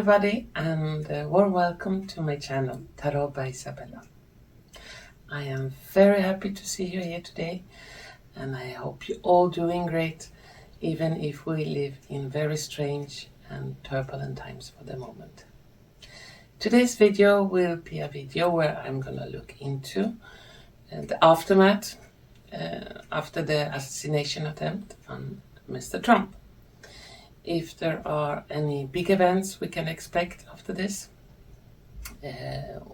everybody, and warm welcome to my channel, Tarot by Izabela. I am very happy to see you here today, and I hope you're all doing great, even if we live in very strange and turbulent times for the moment. Today's video will be a video where I'm gonna look into the aftermath after the assassination attempt on Mr. Trump. If there are any big events we can expect after this.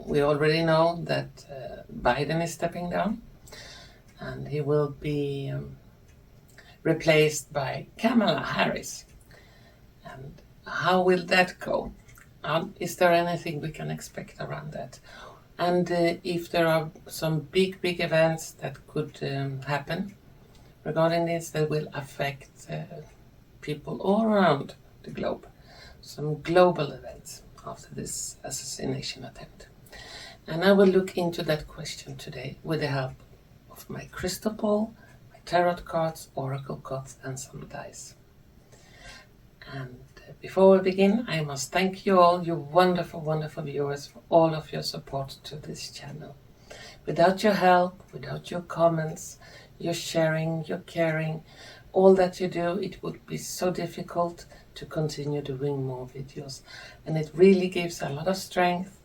We already know that Biden is stepping down and he will be replaced by Kamala Harris. And how will that go? Is there anything we can expect around that? And if there are some big events that could happen regarding this that will affect people all around the globe, some global events after this assassination attempt. And I will look into that question today with the help of my crystal ball, my tarot cards, oracle cards, and some dice. And before we begin, I must thank you all, you wonderful viewers, for all of your support to this channel. Without your help, without your comments, your sharing, your caring, all that you do, it would be so difficult to continue doing more videos. And it really gives a lot of strength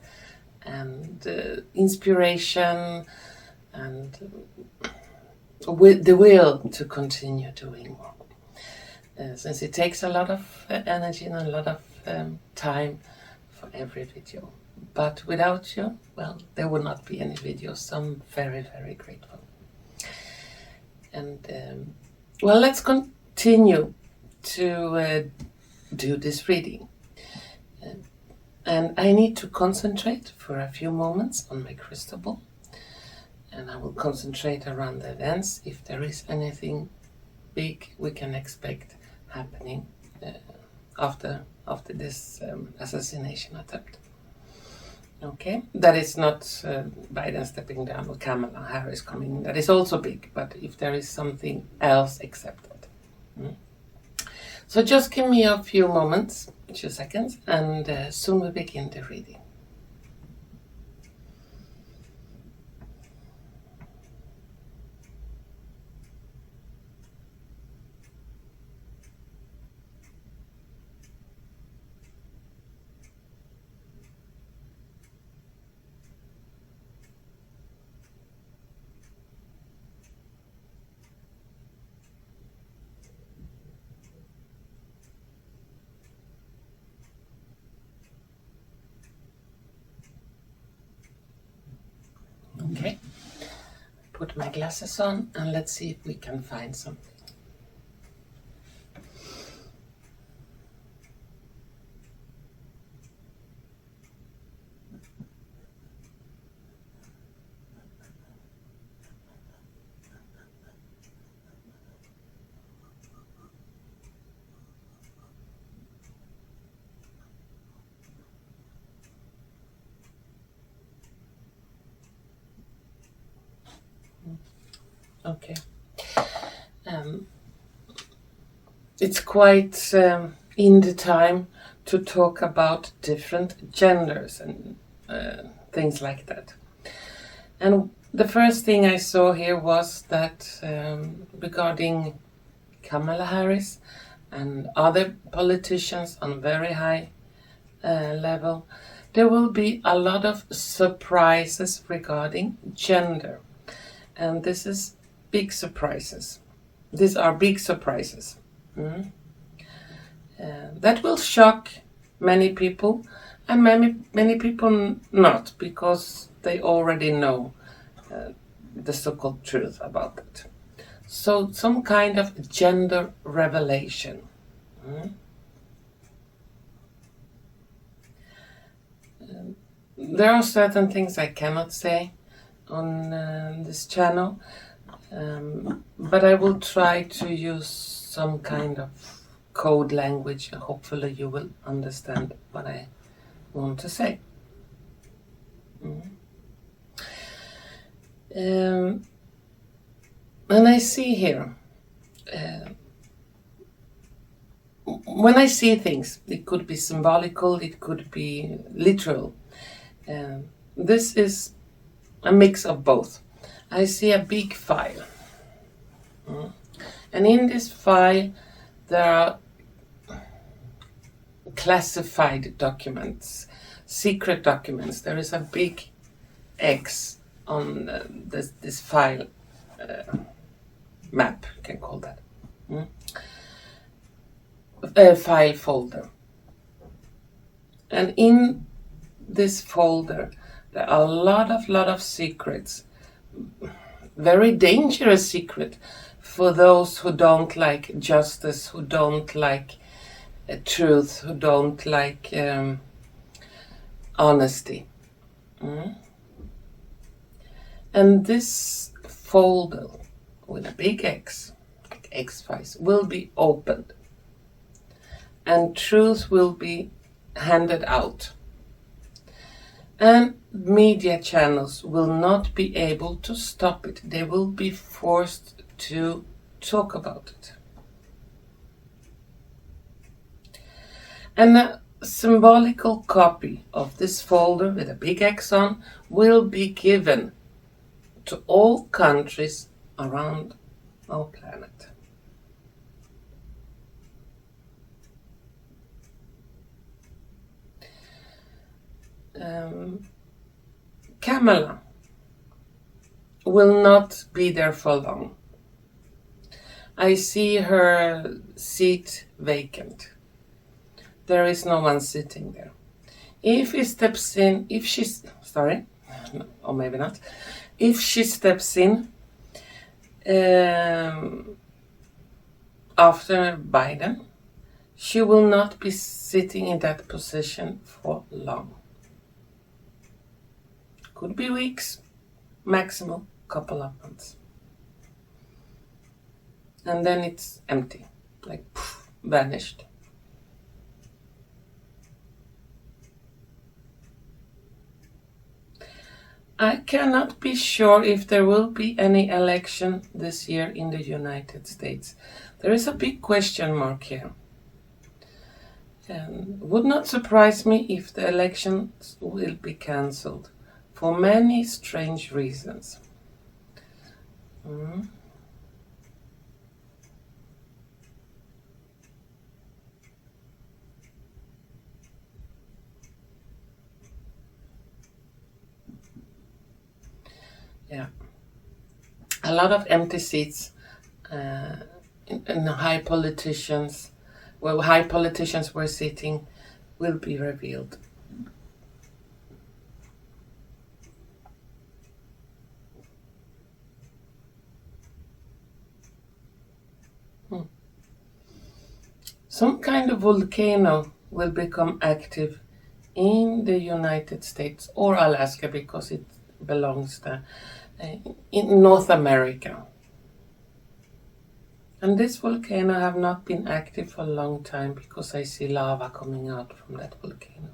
and inspiration and with the will to continue doing more. Since it takes a lot of energy and a lot of time for every video. But without you, well, there would not be any videos. So I'm very grateful. And well, let's continue to do this reading. And I need to concentrate for a few moments on my crystal ball. And I will concentrate around the events, if there is anything big we can expect happening after this assassination attempt. Okay, that is not Biden stepping down or Kamala Harris coming. That is also big, but if there is something else except that. So just give me a few moments, a few seconds, and soon we begin the reading. Okay, put my glasses on and let's see if we can find something. Okay. It's quite in the time to talk about different genders and things like that. And the first thing I saw here was that regarding Kamala Harris and other politicians on very high level, there will be a lot of surprises regarding gender. And this is big surprises. These are big surprises. That will shock many people, and many people not, because they already know the so-called truth about it. So some kind of gender revelation. There are certain things I cannot say on this channel, but I will try to use some kind of code language, and hopefully you will understand what I want to say. And I see here when I see things, it could be symbolical, it could be literal. This is a mix of both. I see a big file. And in this file, there are classified documents, secret documents. There is a big X on this file map, you can call that. A file folder. And in this folder, there are a lot of secrets. Very dangerous secret for those who don't like justice, who don't like truth, who don't like honesty. And this folder with a big X, like X files, will be opened. And truth will be handed out. And media channels will not be able to stop it. They will be forced to talk about it. And a symbolical copy of this folder with a big X on will be given to all countries around our planet. Kamala will not be there for long. I see her seat vacant. There is no one sitting there. If she steps in, or maybe not, if she steps in after Biden, she will not be sitting in that position for long. Could be weeks, maximum couple of months. And then it's empty, like vanished. I cannot be sure if there will be any election this year in the United States. There is a big question mark here. And would not surprise me if the elections will be cancelled for many strange reasons. Yeah, a lot of empty seats in high politicians, where high politicians were sitting, will be revealed. Some kind of volcano will become active in the United States or Alaska, because it belongs there, in North America. And this volcano have not been active for a long time, because I see lava coming out from that volcano.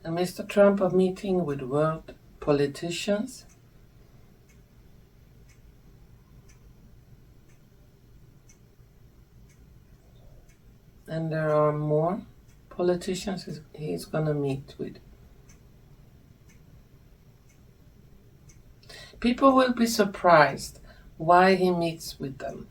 And Mr. Trump are meeting with world politicians. And there are more politicians he's going to meet with. People will be surprised why he meets with them.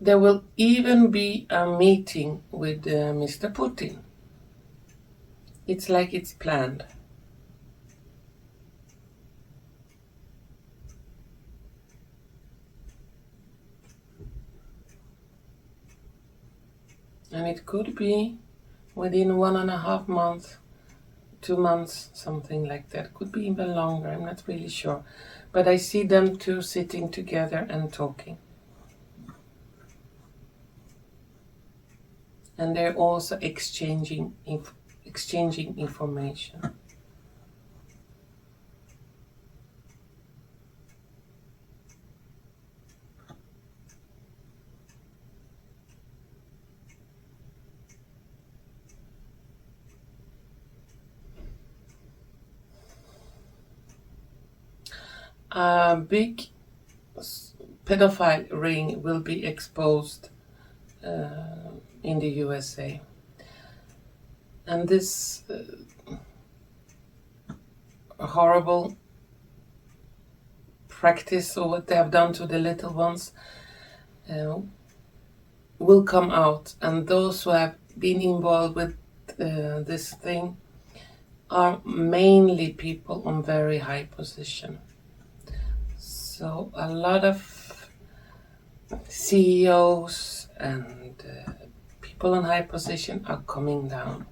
There will even be a meeting with Mr. Putin. It's like it's planned. And it could be within 1.5 months, 2 months, something like that. Could be even longer, I'm not really sure. But I see them two sitting together and talking. And they're also exchanging information. a big pedophile ring will be exposed in the USA. And this horrible practice, or what they have done to the little ones, will come out. And those who have been involved with this thing are mainly people on very high position. So a lot of CEOs and people in high position are coming down.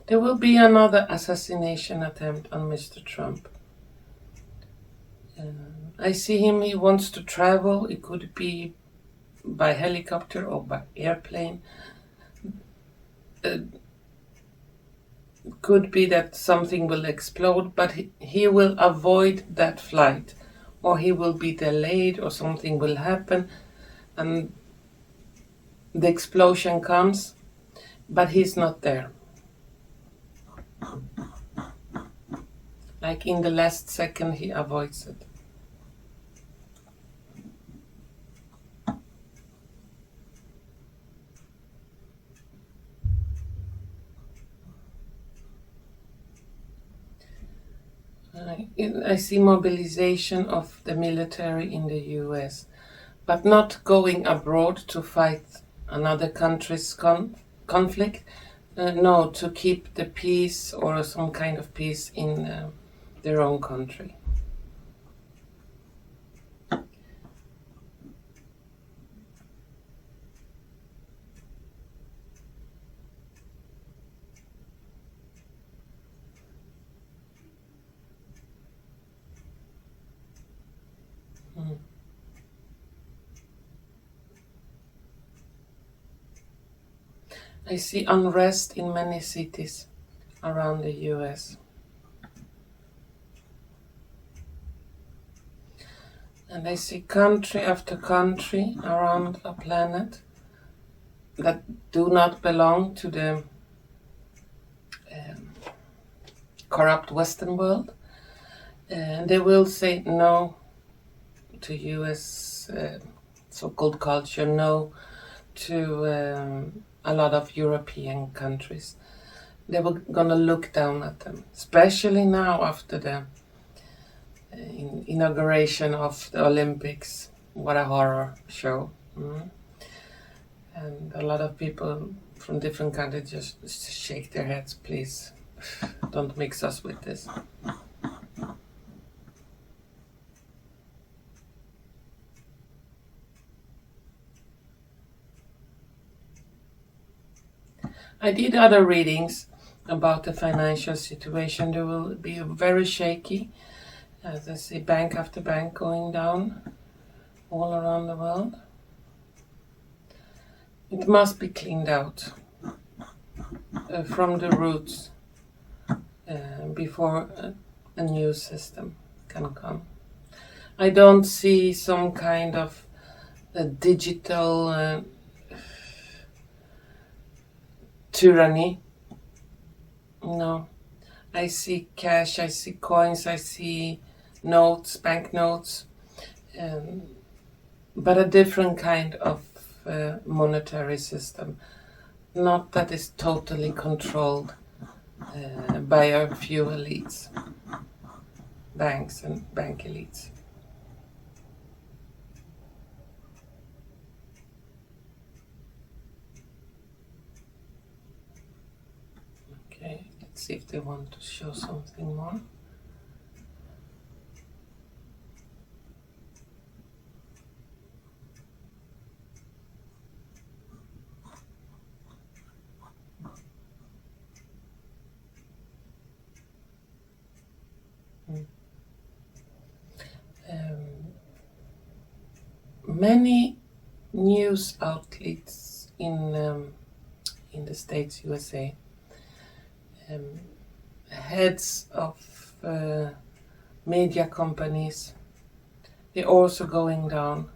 There will be another assassination attempt on Mr. Trump. I see him, he wants to travel. It could be by helicopter or by airplane. It could be that something will explode, but he will avoid that flight, or he will be delayed, or something will happen and the explosion comes, but he's not there. Like in the last second, he avoids it. I see mobilization of the military in the US, but not going abroad to fight another country's conflict. No, to keep the peace or some kind of peace in their own country. I see unrest in many cities around the US. And I see country after country around a planet that do not belong to the corrupt Western world. And they will say no to US so-called culture, no to a lot of European countries. They were gonna look down at them, especially now after the inauguration of the Olympics. What a horror show. And a lot of people from different countries just shake their heads, please, don't mix us with this. I did other readings about the financial situation. They will be very shaky, as I see bank after bank going down all around the world. It must be cleaned out from the roots before a new system can come. I don't see some kind of a digital tyranny. No. I see cash, I see coins, I see notes, banknotes, but a different kind of monetary system. Not that is totally controlled by a few elites, banks and bank elites. Okay, let's see if they want to show something more. Many news outlets in the States, USA, heads of media companies, they're also going down.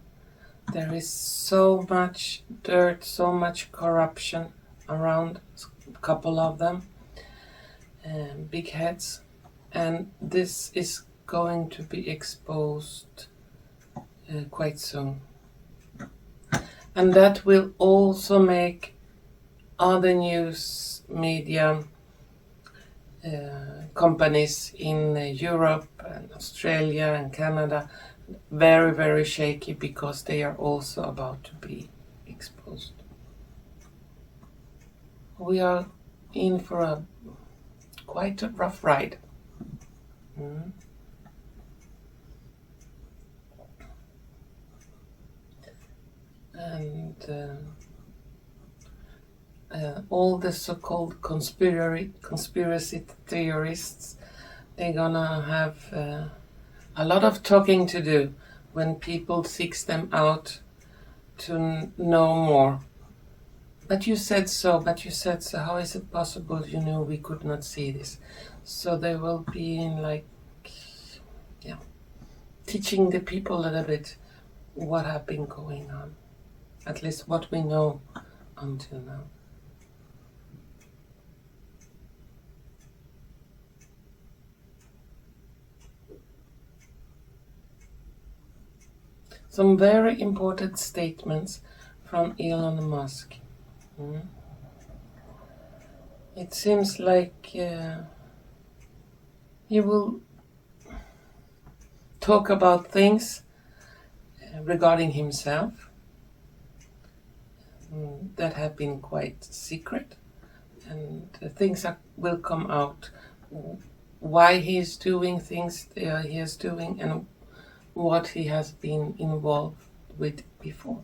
There is so much dirt, so much corruption around a couple of them, big heads, and this is going to be exposed quite soon. And that will also make other news media companies in Europe and Australia and Canada very, very shaky, because they are also about to be exposed. We are in for quite a rough ride. And all the so-called conspiracy theorists, they're gonna have a lot of talking to do when people seek them out to know more. But you said so, how is it possible you knew we could not see this? So they will be in teaching the people a little bit what have been going on, at least what we know until now. Some very important statements from Elon Musk. It seems like he will talk about things regarding himself that have been quite secret, and things will come out, why he is doing things he is doing, and what he has been involved with before.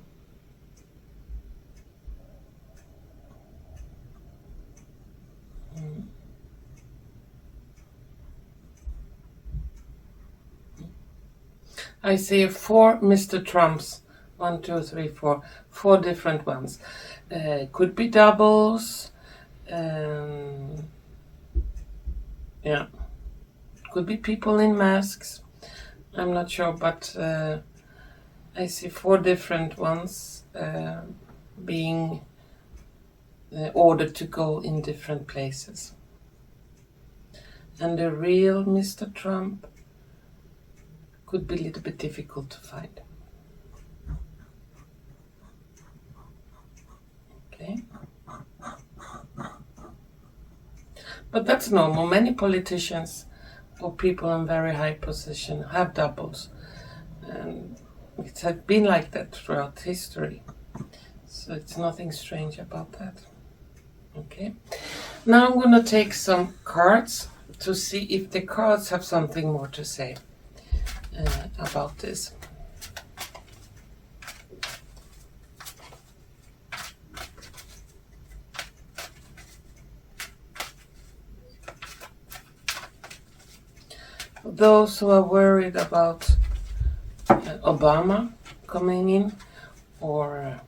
I see 4 Mr. Trumps. 1, 2, 3, 4. 4 different ones. Could be doubles. Yeah. Could be people in masks. I'm not sure, but I see 4 different ones being ordered to go in different places. And the real Mr. Trump could be a little bit difficult to find. Okay. But that's normal. Many politicians or people in very high position have doubles. And it has been like that throughout history. So it's nothing strange about that. Okay. Now I'm going to take some cards to see if the cards have something more to say about this. Those who are worried about Obama coming in, or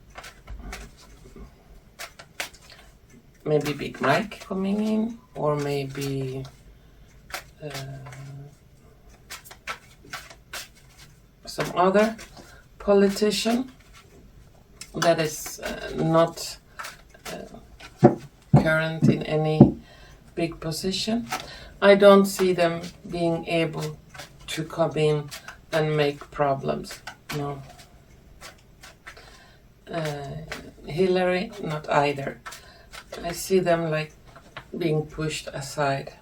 maybe Big Mike coming in, or maybe some other politician that is not current in any big position. I don't see them being able to come in and make problems. No. Hillary, not either. I see them like being pushed aside.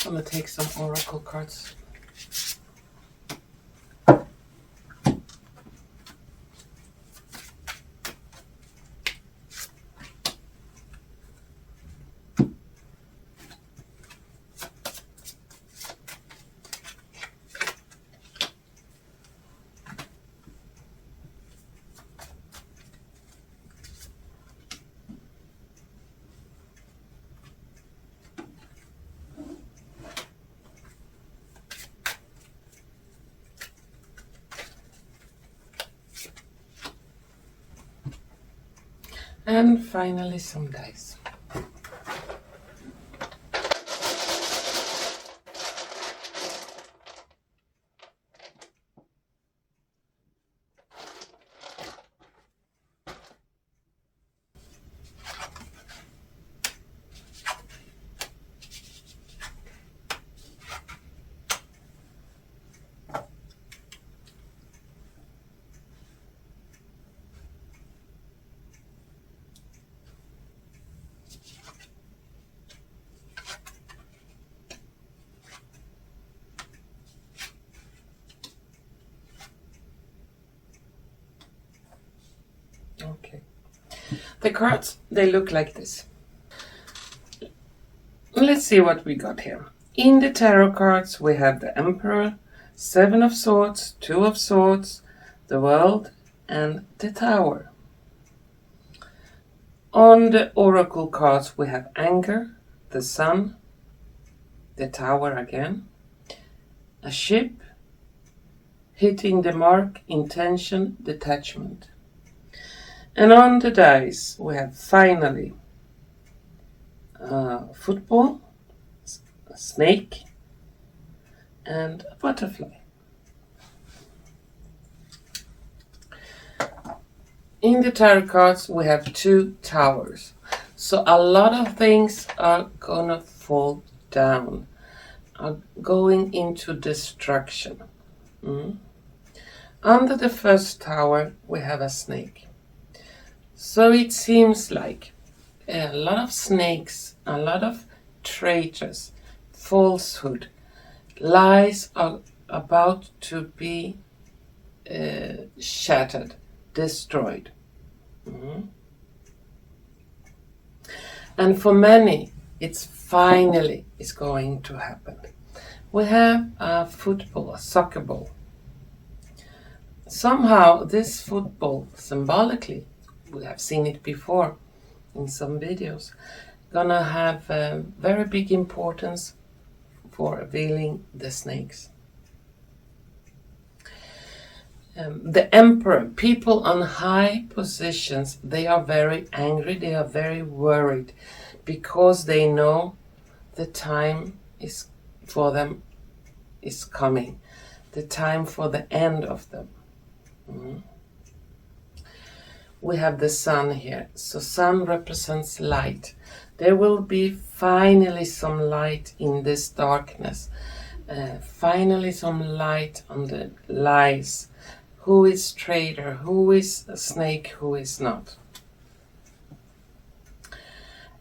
I'm going to take some Oracle cards. And finally some dice. Okay. The cards, they look like this. Let's see what we got here. In the tarot cards, we have the Emperor, Seven of Swords, Two of Swords, the World, and the Tower. On the Oracle cards, we have Anger, the Sun, the Tower again, a ship, hitting the mark, intention, detachment. And on the dice, we have finally a football, a snake, and a butterfly. In the tarot cards, we have two towers. So a lot of things are gonna fall down, are going into destruction. Under the first tower, we have a snake. So it seems like a lot of snakes, a lot of traitors, falsehood, lies are about to be shattered, destroyed. And for many, it's finally is going to happen. We have a football, a soccer ball. Somehow this football, symbolically, we have seen it before in some videos, gonna have a very big importance for revealing the snakes. The Emperor, people on high positions, they are very angry, they are very worried because they know the time is for them is coming, the time for the end of them. We have the sun here. So sun represents light. There will be finally some light in this darkness. Finally some light on the lies. Who is traitor? Who is a snake? Who is not?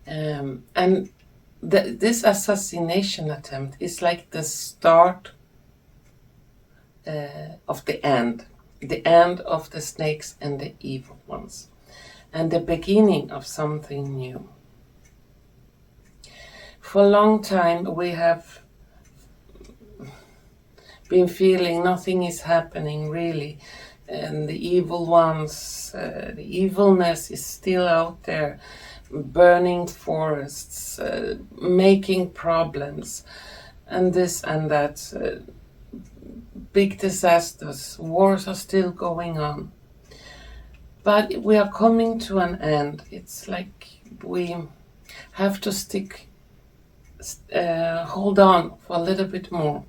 And this assassination attempt is like the start of the end of the snakes and the evil ones, and the beginning of something new. For a long time we have been feeling nothing is happening really, and the evil ones, the evilness is still out there, burning forests, making problems, and this and that. Big disasters, wars are still going on. But we are coming to an end. It's like we have to hold on for a little bit more.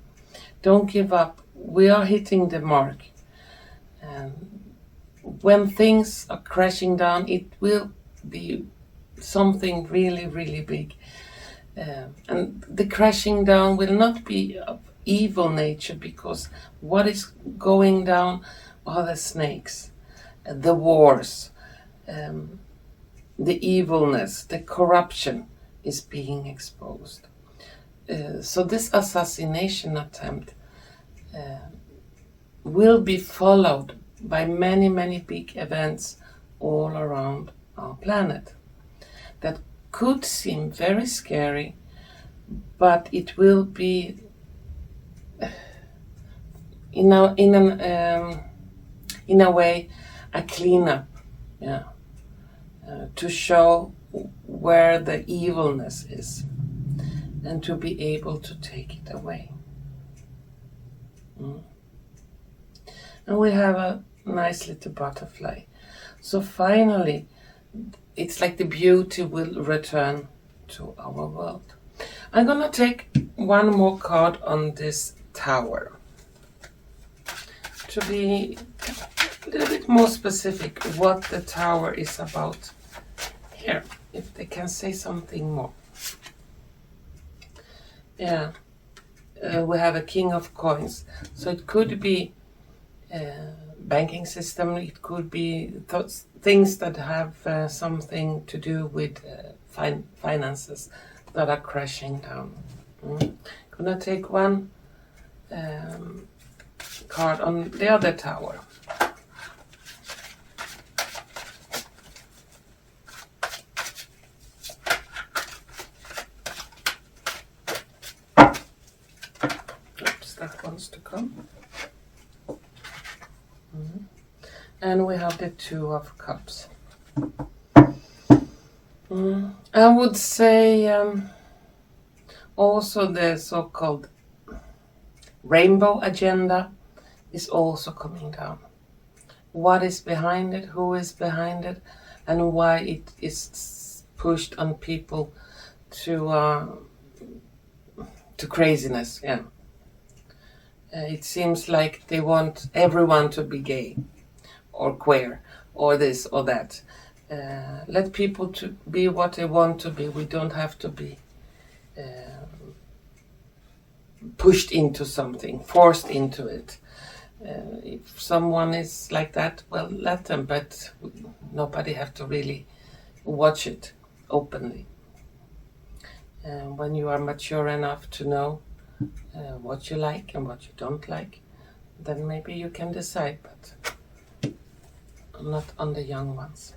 Don't give up. We are hitting the mark. When things are crashing down, it will be something really, really big. And the crashing down will not be of evil nature, because what is going down are the snakes, the wars, the evilness, the corruption is being exposed. So this assassination attempt will be followed by many, many big events all around our planet that could seem very scary, but it will be in a way a cleanup, to show where the evilness is and to be able to take it away. And we have a nice little butterfly. So finally it's like the beauty will return to our world. I'm gonna take one more card on this tower to be a little bit more specific what the tower is about here, if they can say something more. Yeah, we have a king of coins, so it could be banking system, it could be things that have something to do with finances that are crashing down. Gonna take one card on the other tower. Oops, that wants to come. And we have the Two of Cups. I would say also the so-called rainbow agenda is also coming down. What is behind it, who is behind it, and why it is pushed on people to craziness. Yeah, it seems like they want everyone to be gay or queer or this or that. Let people to be what they want to be. We don't have to be pushed into something, forced into it. If someone is like that, well, let them, but nobody have to really watch it openly. When you are mature enough to know what you like and what you don't like, then maybe you can decide, but not on the young ones.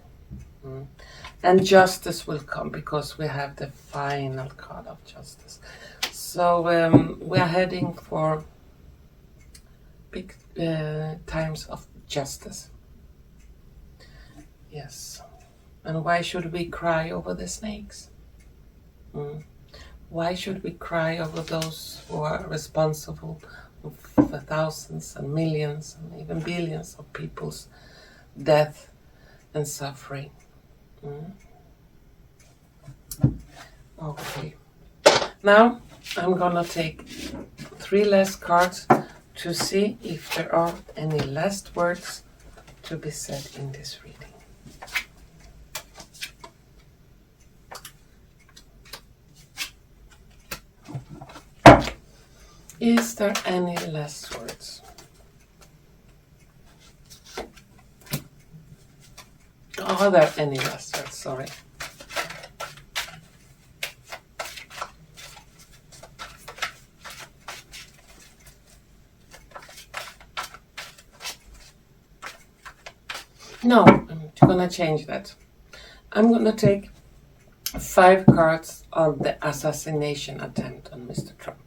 And justice will come because we have the final card of justice. So we are heading for big times of justice. Yes. And why should we cry over the snakes? Why should we cry over those who are responsible for thousands and millions and even billions of people's death and suffering? Okay. Now I'm gonna take 3 last cards to see if there are any last words to be said in this reading. Is there any last words? Are there any last words? Sorry. No, I'm gonna change that. I'm gonna take 5 cards on the assassination attempt on Mr. Trump.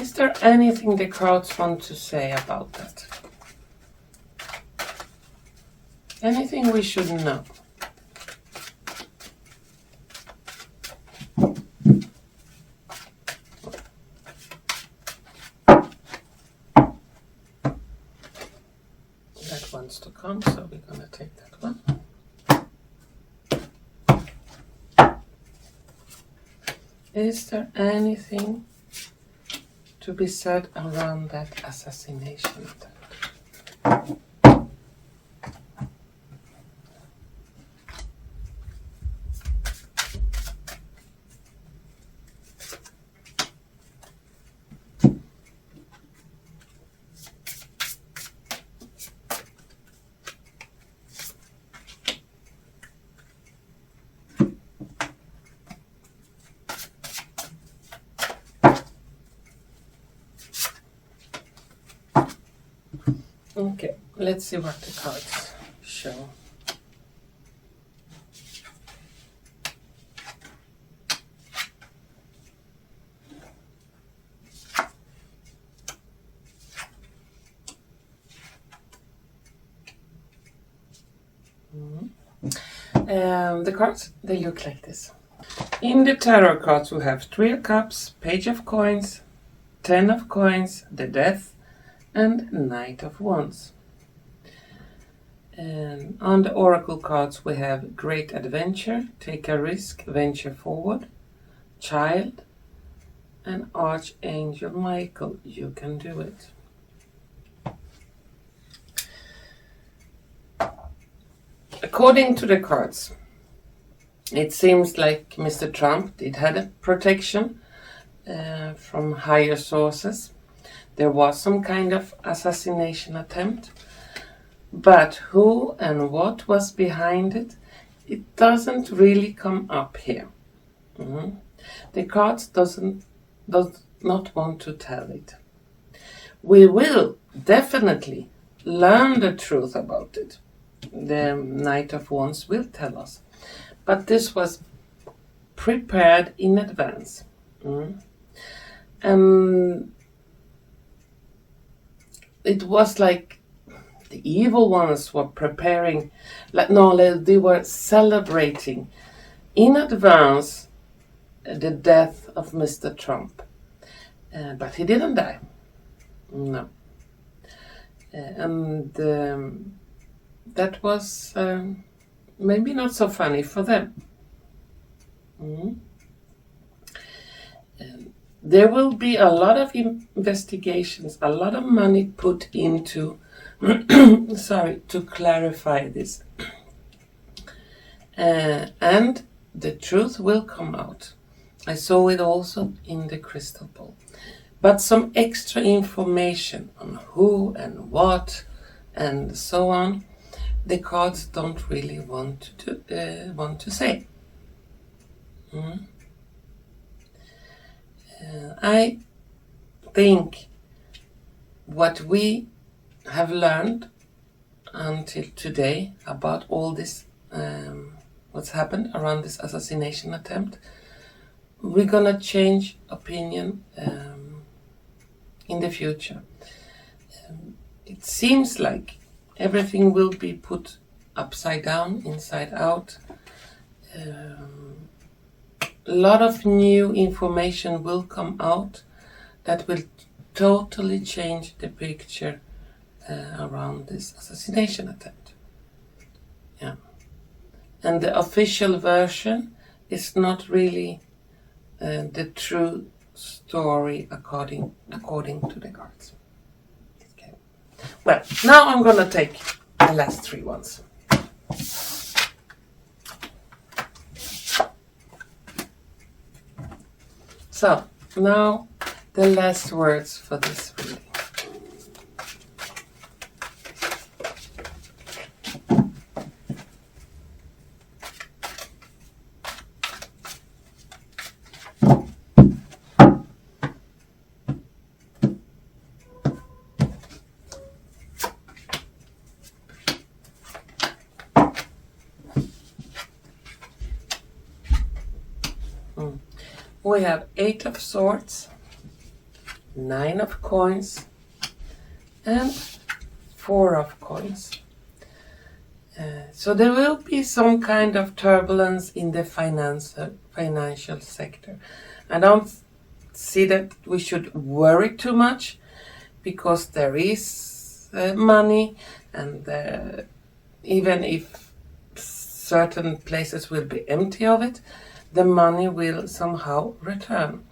Is there anything the cards want to say about that? Anything we should know? That wants to come, so we're gonna take that one. Is there anything to be said around that assassination attempt? Okay, let's see what the cards show. The cards, they look like this. In the tarot cards we have 3 of Cups, Page of Coins, 10 of Coins, the Death, and Knight of Wands. On the Oracle cards we have Great Adventure, Take a Risk, Venture Forward, Child, and Archangel Michael, You Can Do It. According to the cards, it seems like Mr. Trump did have a protection from higher sources. There was some kind of assassination attempt, but who and what was behind it, it doesn't really come up here. The cards does not want to tell it. We will definitely learn the truth about it. The Knight of Wands will tell us. But this was prepared in advance. It was like the evil ones were preparing, they were celebrating in advance the death of Mr. Trump. But he didn't die. No. That was maybe not so funny for them. There will be a lot of investigations, a lot of money put into to clarify this. And the truth will come out. I saw it also in the crystal ball. But some extra information on who and what and so on, the cards don't really want to say. I think what we have learned until today about all this, what's happened around this assassination attempt, we're gonna change opinion in the future. It seems like everything will be put upside down, inside out. A lot of new information will come out that will totally change the picture around this assassination attempt. Yeah. And the official version is not really the true story according to the cards. Okay. Well, now I'm gonna take the last three ones. So, now the last words for this reading. We have 8 of Swords, 9 of Coins, and 4 of Coins. So there will be some kind of turbulence in the financial sector. I don't see that we should worry too much, because there is money, and even if certain places will be empty of it, the money will somehow return.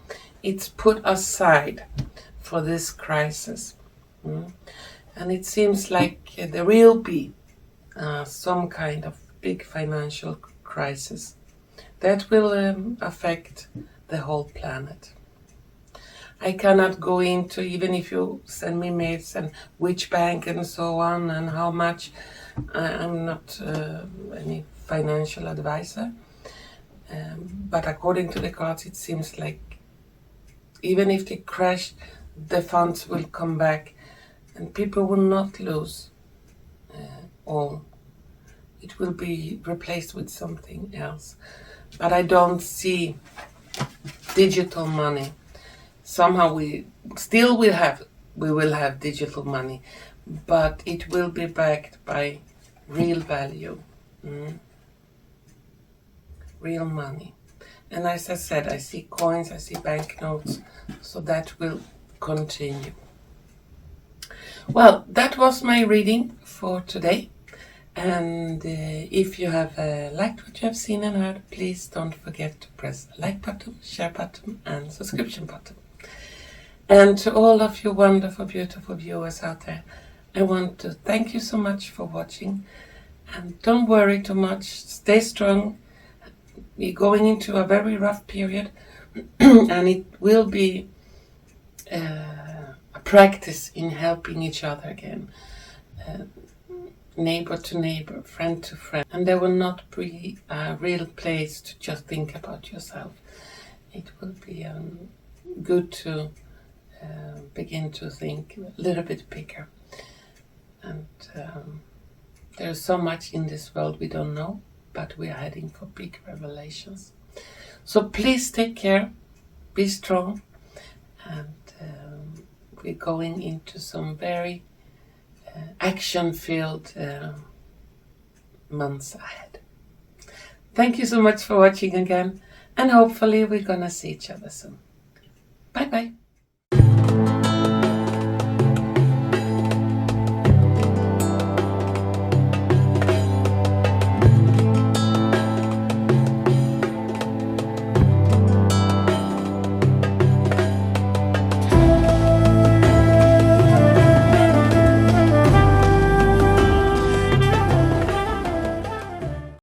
It's put aside for this crisis. And it seems like there will be some kind of big financial crisis that will affect the whole planet. I cannot go into, even if you send me mails and which bank and so on and how much. I'm not any financial advisor. But according to the cards, it seems like even if they crash, the funds will come back and people will not lose all. It will be replaced with something else. But I don't see digital money. Somehow we will have digital money, but it will be backed by real value. Real money. And as I said, I see coins, I see banknotes, so that will continue. Well, that was my reading for today. And if you have liked what you have seen and heard, please don't forget to press the like button, share button, and subscription button. And to all of you wonderful, beautiful viewers out there, I want to thank you so much for watching. And don't worry too much, stay strong. We're going into a very rough period, and it will be a practice in helping each other again. Neighbor to neighbor, friend to friend. And there will not be a real place to just think about yourself. It will be good to begin to think a little bit bigger. And there's so much in this world we don't know, but we are heading for big revelations. So please take care, be strong, and we're going into some very action-filled months ahead. Thank you so much for watching again, and hopefully we're gonna see each other soon. Bye bye.